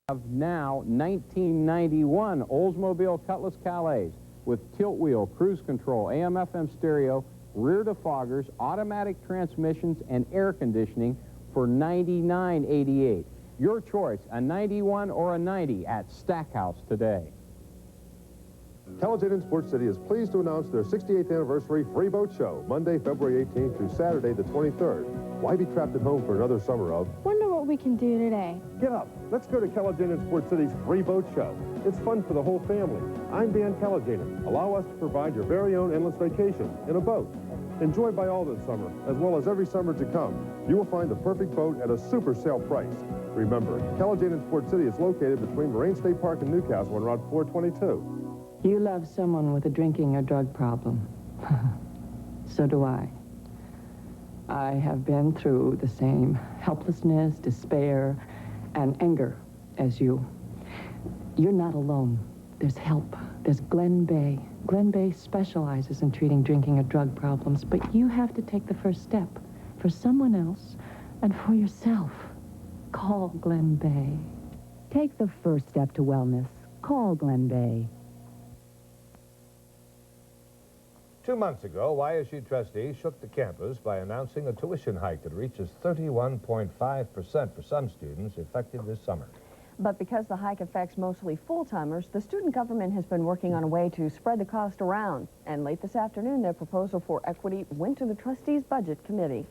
Of now 1991 Oldsmobile Cutlass Calais with tilt wheel, cruise control, AM/FM stereo, rear defoggers, automatic transmissions, and air conditioning for $99.88. Your choice, a 91 or a 90 at Stackhouse today. Cadillac in Sports City is pleased to announce their 68th anniversary free boat show, Monday, February 18th through Saturday the 23rd. Why be trapped at home for another summer of? Wonder what we can do today. Get up. Let's go to Cadillac Sports City's free boat show. It's fun for the whole family. I'm Dan Cadillac. Allow us to provide your very own endless vacation in a boat. Enjoyed by all this summer, as well as every summer to come. You will find the perfect boat at a super sale price. Remember, Cadillac Sports City is located between Moraine State Park and Newcastle on Route 422. You love someone with a drinking or drug problem. So do I. I have been through the same helplessness, despair, and anger as you. You're not alone. There's help. There's Glen Bay. Glen Bay specializes in treating drinking or drug problems, but you have to take the first step for someone else and for yourself. Call Glen Bay. Take the first step to wellness. Call Glen Bay. 2 months ago, YSU trustees shook the campus by announcing a tuition hike that reaches 31.5% for some students, effective this summer. But because the hike affects mostly full-timers, the student government has been working on a way to spread the cost around. And late this afternoon, their proposal for equity went to the trustees' budget committee.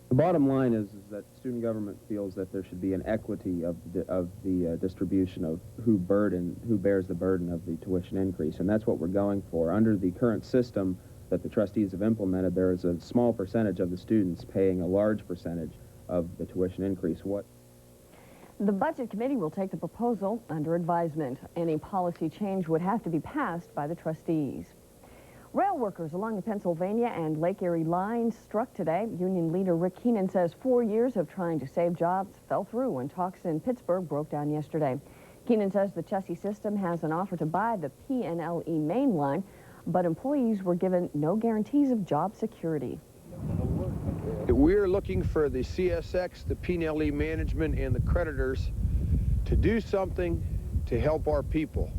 The bottom line is that student government feels that there should be an equity of the distribution of who bears the burden of the tuition increase, and that's what we're going for. Under the current system that the trustees have implemented, there is a small percentage of the students paying a large percentage of the tuition increase. The budget committee will take the proposal under advisement. Any policy change would have to be passed by the trustees. Rail workers along the Pennsylvania and Lake Erie lines struck today. Union leader Rick Keenan says 4 years of trying to save jobs fell through when talks in Pittsburgh broke down yesterday. Keenan says the Chessie system has an offer to buy the P&LE main line, but employees were given no guarantees of job security. We're looking for the CSX, the P&LE management, and the creditors to do something to help our people.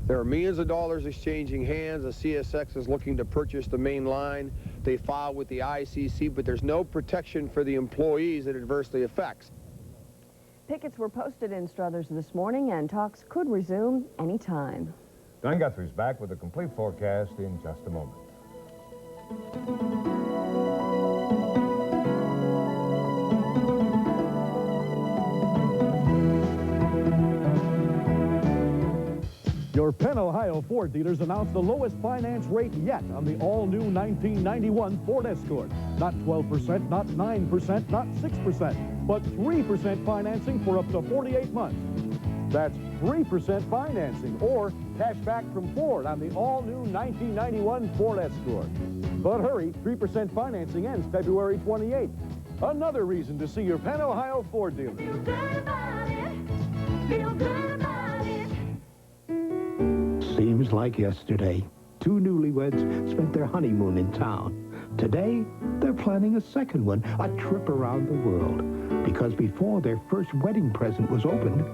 There are millions of dollars exchanging hands. The CSX is looking to purchase the main line. They filed with the ICC, but there's no protection for the employees it adversely affects. Pickets were posted in Struthers this morning, and talks could resume any time. Don Guthrie's back with a complete forecast in just a moment. Your Penn, Ohio Ford dealers announced the lowest finance rate yet on the all-new 1991 Ford Escort. Not 12%, not 9%, not 6%, but 3% financing for up to 48 months. That's 3% financing or cash back from Ford on the all-new 1991 Ford Escort. But hurry, 3% financing ends February 28th. Another reason to see your Penn, Ohio Ford dealer. Feel good about it. Feel good about it. Seems like yesterday. Two newlyweds spent their honeymoon in town. Today, they're planning a second one, a trip around the world. Because before their first wedding present was opened,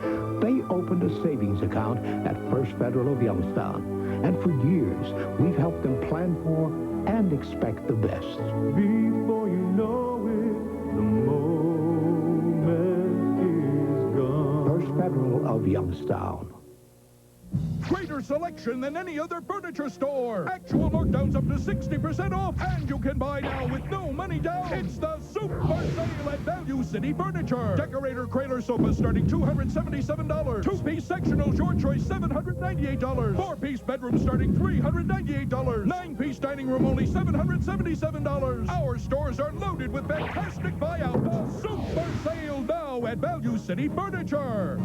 they opened a savings account at First Federal of Youngstown. And for years, we've helped them plan for and expect the best. Before you know it, the moment is gone. First Federal of Youngstown. Greater selection than any other furniture store. Actual markdowns up to 60% off. And you can buy now with no money down. It's the super sale at Value City Furniture. Decorator Crailer sofas starting $277. Two-piece sectionals, your choice, $798. Four-piece bedroom starting $398. Nine-piece dining room only $777. Our stores are loaded with fantastic buyouts. Super sale now at Value City Furniture.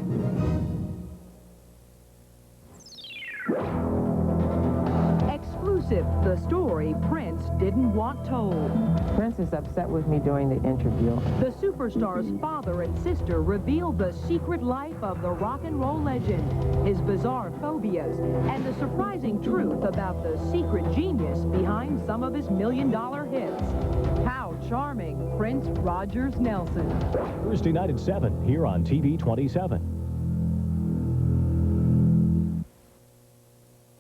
Exclusive, the story Prince didn't want told. Prince is upset with me during the interview. The superstar's father and sister revealed the secret life of the rock and roll legend, his bizarre phobias, and the surprising truth about the secret genius behind some of his million-dollar hits. How charming Prince Rogers Nelson. Thursday night at 7 here on TV 27.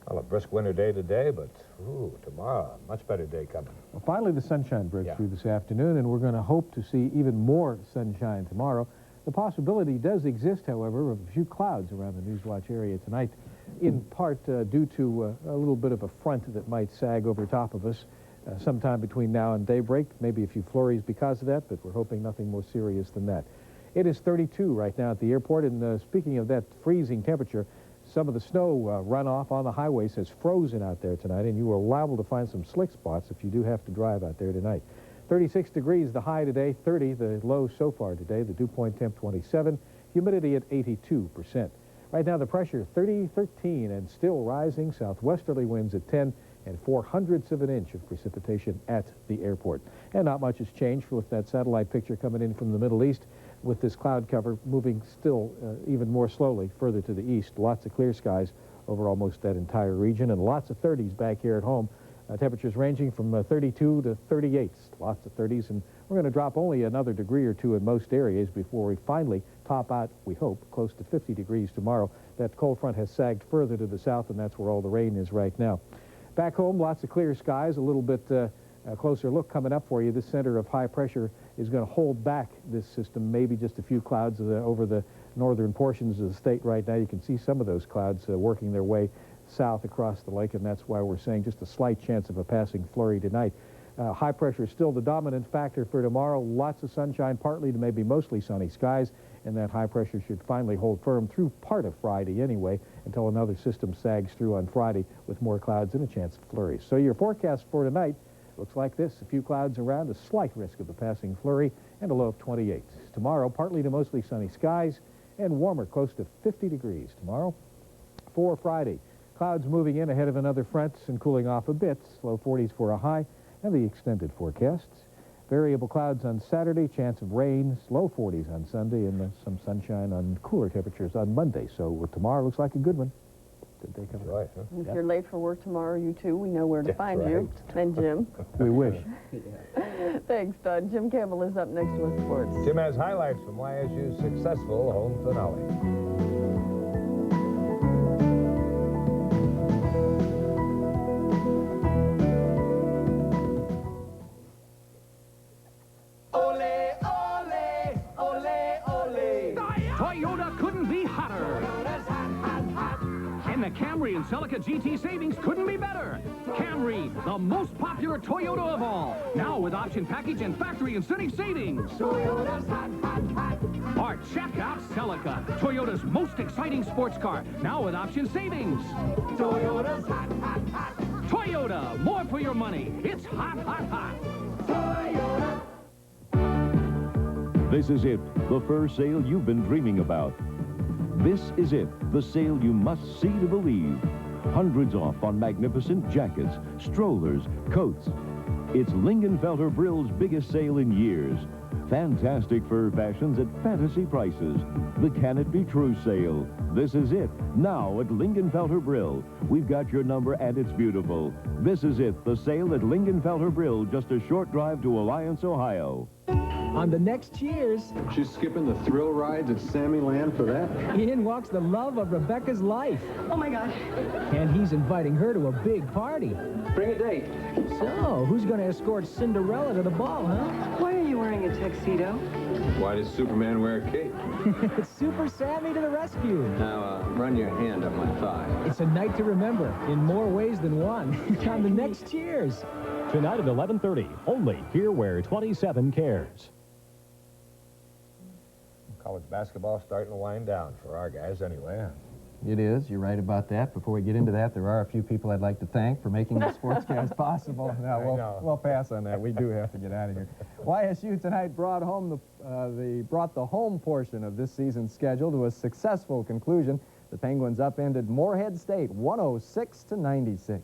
Well, a brisk winter day today, but ooh, tomorrow, a much better day coming. Well, finally, the sunshine breaks through this afternoon, and we're going to hope to see even more sunshine tomorrow. The possibility does exist, however, of a few clouds around the Newswatch area tonight, in part due to a little bit of a front that might sag over top of us sometime between now and daybreak. Maybe a few flurries because of that, but we're hoping nothing more serious than that. It is 32 right now at the airport, and speaking of that freezing temperature, some of the snow runoff on the highways has frozen out there tonight, and you are liable to find some slick spots if you do have to drive out there tonight. 36 degrees the high today, 30 the low so far today, the dew point temp 27, humidity at 82%. Right now the pressure 13 and still rising, southwesterly winds at 10 and 0.04 of an inch of precipitation at the airport. And not much has changed with that satellite picture coming in from the Middle East, with this cloud cover moving still even more slowly further to the east. Lots of clear skies over almost that entire region, and lots of 30s back here at home. Temperatures ranging from 32 to 38, lots of 30s, and we're going to drop only another degree or two in most areas before we finally top out, we hope, close to 50 degrees tomorrow. That cold front has sagged further to the south, and that's where all the rain is right now. Back home, lots of clear skies, a little bit closer look coming up for you. This center of high pressure is going to hold back this system, maybe just a few clouds over the northern portions of the state right now. You can see some of those clouds working their way south across the lake, and that's why we're saying just a slight chance of a passing flurry tonight. High pressure is still the dominant factor for tomorrow. Lots of sunshine, partly to maybe mostly sunny skies, and that high pressure should finally hold firm through part of Friday anyway, until another system sags through on Friday with more clouds and a chance of flurries. So your forecast for tonight looks like this: a few clouds around, a slight risk of a passing flurry, and a low of 28. Tomorrow, partly to mostly sunny skies and warmer, close to 50 degrees tomorrow. For Friday, clouds moving in ahead of another front and cooling off a bit, low 40s for a high, and the extended forecasts. Variable clouds on Saturday, chance of rain, low 40s on Sunday, and some sunshine on cooler temperatures on Monday. So tomorrow looks like a good one. Good day coming. Right, huh? If you're late for work tomorrow, you too, we know where to find you. And Jim. We wish. Thanks, Todd. Jim Campbell is up next with sports. Jim has highlights from YSU's successful home finale. Toyota couldn't be hotter. And the Camry and Celica GT savings couldn't be better. Camry, the most popular Toyota of all. Now with option package and factory incentive savings. Toyota's hot, hot, hot. Or check out Celica, Toyota's most exciting sports car. Now with option savings. Toyota's hot, hot, hot. Toyota, more for your money. It's hot, hot, hot. Toyota. This is it, the fur sale you've been dreaming about. This is it, the sale you must see to believe. Hundreds off on magnificent jackets, strollers, coats. It's Lingenfelter Brill's biggest sale in years. Fantastic fur fashions at fantasy prices. The Can It Be True sale. This is it, now at Lingenfelter Brill. We've got your number and it's beautiful. This is it, the sale at Lingenfelter Brill, just a short drive to Alliance, Ohio. On the next Cheers. She's skipping the thrill rides at Sammyland for that? In walks the love of Rebecca's life. Oh, my gosh. And he's inviting her to a big party. Bring a date. So, who's going to escort Cinderella to the ball, huh? Why are you wearing a tuxedo? Why does Superman wear a cape? It's Super Sammy to the rescue. Now, run your hand up my thigh. It's a night to remember in more ways than one. On the next Cheers. Tonight at 11:30, only here where 27 cares. College basketball starting to wind down for our guys anyway. It is. You're right about that. Before we get into that, there are a few people I'd like to thank for making the sportscast possible. No, we'll pass on that. We do have to get out of here. YSU tonight brought the home portion of this season's schedule to a successful conclusion. The Penguins upended Morehead State 106-96.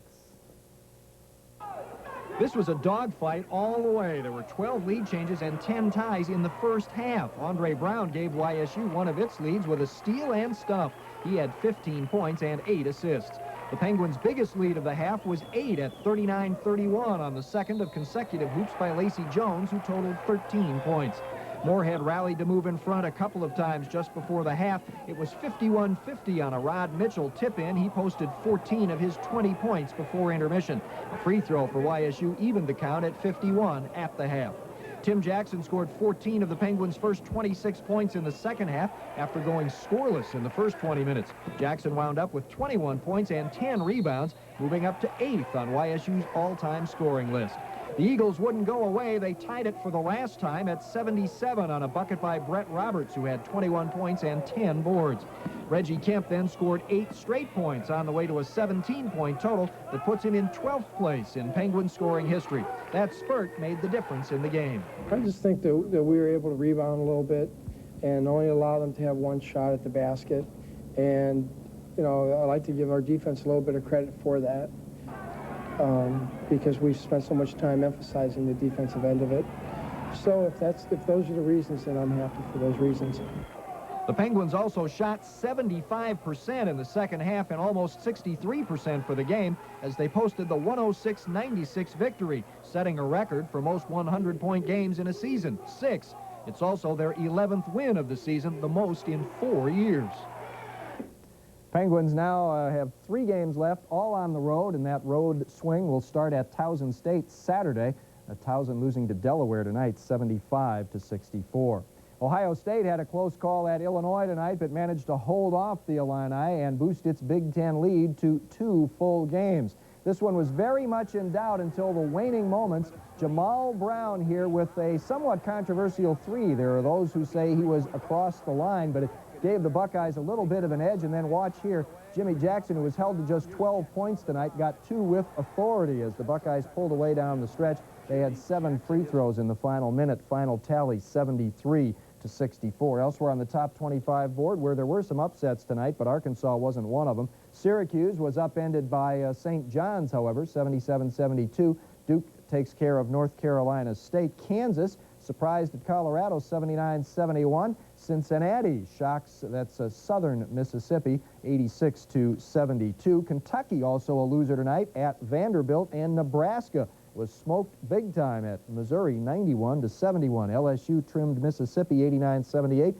This was a dogfight all the way. There were 12 lead changes and 10 ties in the first half. Andre Brown gave YSU one of its leads with a steal and stuff. He had 15 points and 8 assists. The Penguins' biggest lead of the half was 8 at 39-31 on the second of consecutive hoops by Lacey Jones, who totaled 13 points. Moorhead rallied to move in front a couple of times just before the half. It was 51-50 on a Rod Mitchell tip-in. He posted 14 of his 20 points before intermission. A free throw for YSU evened the count at 51 at the half. Tim Jackson scored 14 of the Penguins' first 26 points in the second half after going scoreless in the first 20 minutes. Jackson wound up with 21 points and 10 rebounds, moving up to 8th on YSU's all-time scoring list. The Eagles wouldn't go away. They tied it for the last time at 77 on a bucket by Brett Roberts, who had 21 points and 10 boards. Reggie Kemp then scored 8 straight points on the way to a 17-point total that puts him in 12th place in Penguin scoring history. That spurt made the difference in the game. I just think that we were able to rebound a little bit and only allow them to have one shot at the basket. And, you know, I like to give our defense a little bit of credit for that. Because we spent so much time emphasizing the defensive end of it. So if those are the reasons, then I'm happy for those reasons. The Penguins also shot 75% in the second half and almost 63% for the game as they posted the 106-96 victory, setting a record for most 100-point games in a season, 6. It's also their 11th win of the season, the most in 4 years. Penguins now have 3 games left, all on the road, and that road swing will start at Towson State Saturday. Towson losing to Delaware tonight, 75-64. Ohio State had a close call at Illinois tonight, but managed to hold off the Illini and boost its Big Ten lead to 2 full games. This one was very much in doubt until the waning moments. Jamal Brown here with a somewhat controversial 3. There are those who say he was across the line, but it gave the Buckeyes a little bit of an edge. And then watch here, Jimmy Jackson, who was held to just 12 points tonight, got 2 with authority as the Buckeyes pulled away down the stretch. They had 7 free throws in the final minute. Final tally 73-64. Elsewhere on the top 25 board, where there were some upsets tonight, but Arkansas wasn't one of them. Syracuse was upended by St. John's, however, 77-72. Duke takes care of North Carolina State. Kansas surprised at Colorado, 79-71. Cincinnati shocks, that's Southern Mississippi, 86-72. Kentucky also a loser tonight at Vanderbilt, and Nebraska was smoked big time at Missouri, 91-71. LSU trimmed Mississippi, 89-78.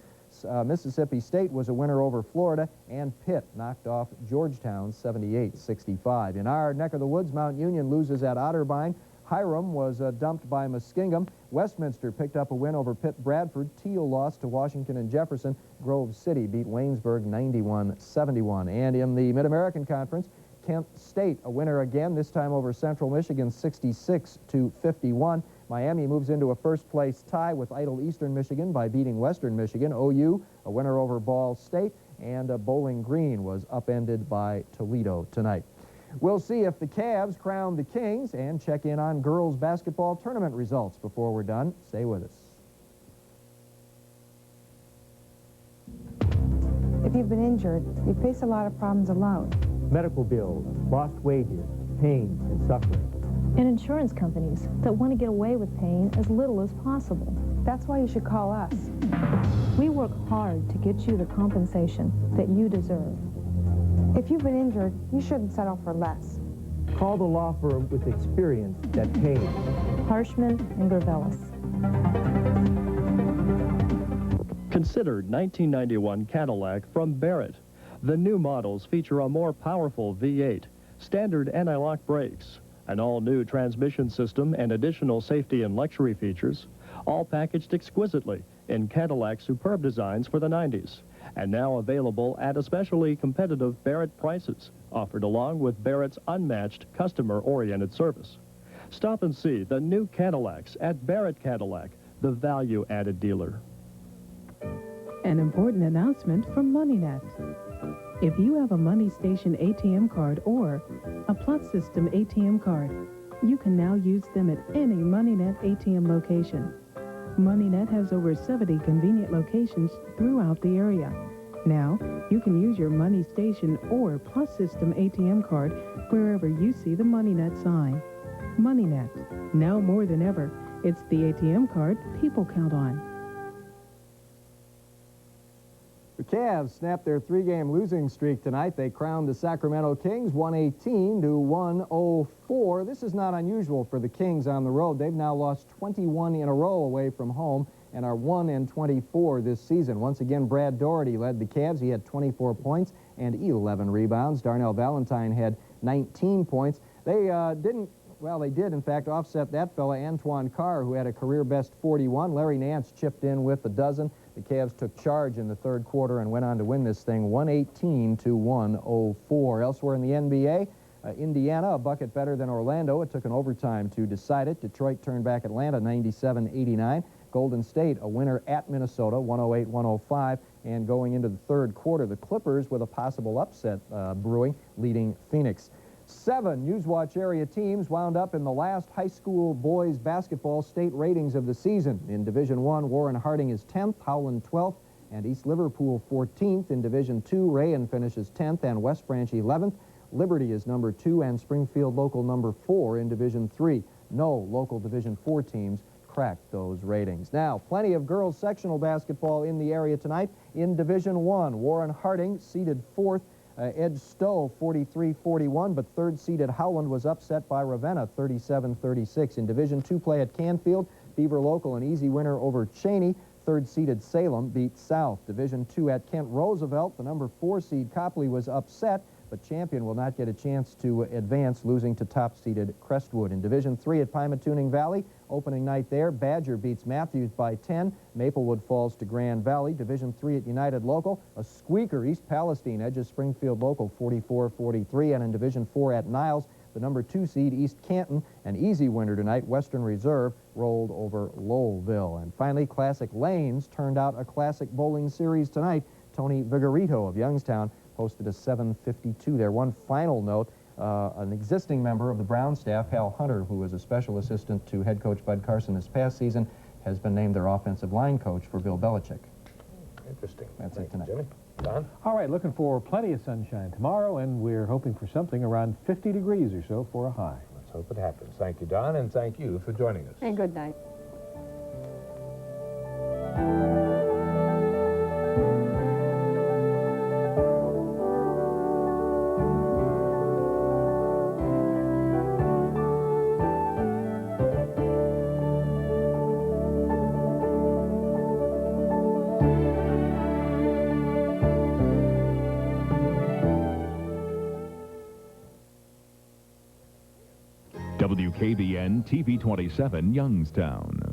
Mississippi State was a winner over Florida, and Pitt knocked off Georgetown, 78-65. In our neck of the woods, Mount Union loses at Otterbein. Hiram was dumped by Muskingum. Westminster picked up a win over Pitt Bradford. Teal lost to Washington and Jefferson. Grove City beat Waynesburg 91-71. And in the Mid-American Conference, Kent State a winner again, this time over Central Michigan, 66-51. Miami moves into a first-place tie with idle Eastern Michigan by beating Western Michigan. OU a winner over Ball State, and Bowling Green was upended by Toledo tonight. We'll see if the Cavs crown the Kings and check in on girls basketball tournament results before we're done. Stay with us. If you've been injured, you face a lot of problems alone. Medical bills, lost wages, pain, and suffering. And insurance companies that want to get away with paying as little as possible. That's why you should call us. We work hard to get you the compensation that you deserve. If you've been injured, you shouldn't settle for less. Call the law firm with experience that pays. Harshman and Gravelis. Consider 1991 Cadillac from Barrett. The new models feature a more powerful V8, standard anti-lock brakes, an all-new transmission system, and additional safety and luxury features, all packaged exquisitely in Cadillac's superb designs for the 90s. And now available at especially competitive Barrett prices, offered along with Barrett's unmatched customer-oriented service. Stop and see the new Cadillacs at Barrett Cadillac, the value-added dealer. An important announcement from MoneyNet. If you have a Money Station ATM card or a Plus System ATM card, you can now use them at any MoneyNet ATM location. MoneyNet has over 70 convenient locations throughout the area. Now, you can use your Money Station or Plus System ATM card wherever you see the MoneyNet sign. MoneyNet. Now more than ever, it's the ATM card people count on. The Cavs snapped their three-game losing streak tonight. They crowned the Sacramento Kings 118 to 104. This is not unusual for the Kings on the road. They've now lost 21 in a row away from home and are 1-24 this season. Once again, Brad Doherty led the Cavs. He had 24 points and 11 rebounds. Darnell Valentine had 19 points. They did, in fact, offset that fella, Antoine Carr, who had a career-best 41. Larry Nance chipped in with a dozen. The Cavs took charge in the third quarter and went on to win this thing 118 to 104. Elsewhere in the NBA, Indiana, a bucket better than Orlando. It took an overtime to decide it. Detroit turned back Atlanta 97-89. Golden State, a winner at Minnesota, 108-105. And going into the third quarter, the Clippers, with a possible upset brewing, leading Phoenix. 7 Newswatch area teams wound up in the last high school boys basketball state ratings of the season. In Division I, Warren Harding is 10th, Howland 12th, and East Liverpool 14th. In Division II, Rayen finishes 10th and West Branch 11th. Liberty is number 2 and Springfield local number 4 in Division III. No local Division IV teams cracked those ratings. Now, plenty of girls sectional basketball in the area tonight. In Division I, Warren Harding seeded 4th. Ed Stowe 43-41, but third-seeded Howland was upset by Ravenna 37-36. In Division II play at Canfield, Beaver Local an easy winner over Cheney. Third-seeded Salem beat South. Division II at Kent Roosevelt, the number 4 seed Copley was upset, but Champion will not get a chance to advance, losing to top-seeded Crestwood. In Division III at Pymatooning Valley, opening night there, Badger beats Matthews by 10. Maplewood falls to Grand Valley. Division III at United Local, a squeaker. East Palestine edges Springfield Local 44-43. And in Division IV at Niles, the number 2 seed East Canton, an easy winner tonight. Western Reserve rolled over Lowellville. And finally, Classic Lanes turned out a classic bowling series tonight. Tony Vigorito of Youngstown posted a 752 there. One final note, an existing member of the Brown staff, Hal Hunter, who was a special assistant to head coach Bud Carson this past season, has been named their offensive line coach for Bill Belichick. Interesting. That's it tonight. Jimmy? Don? All right, looking for plenty of sunshine tomorrow, and we're hoping for something around 50 degrees or so for a high. Let's hope it happens. Thank you, Don, and thank you for joining us. And good night. WKBN TV 27 Youngstown.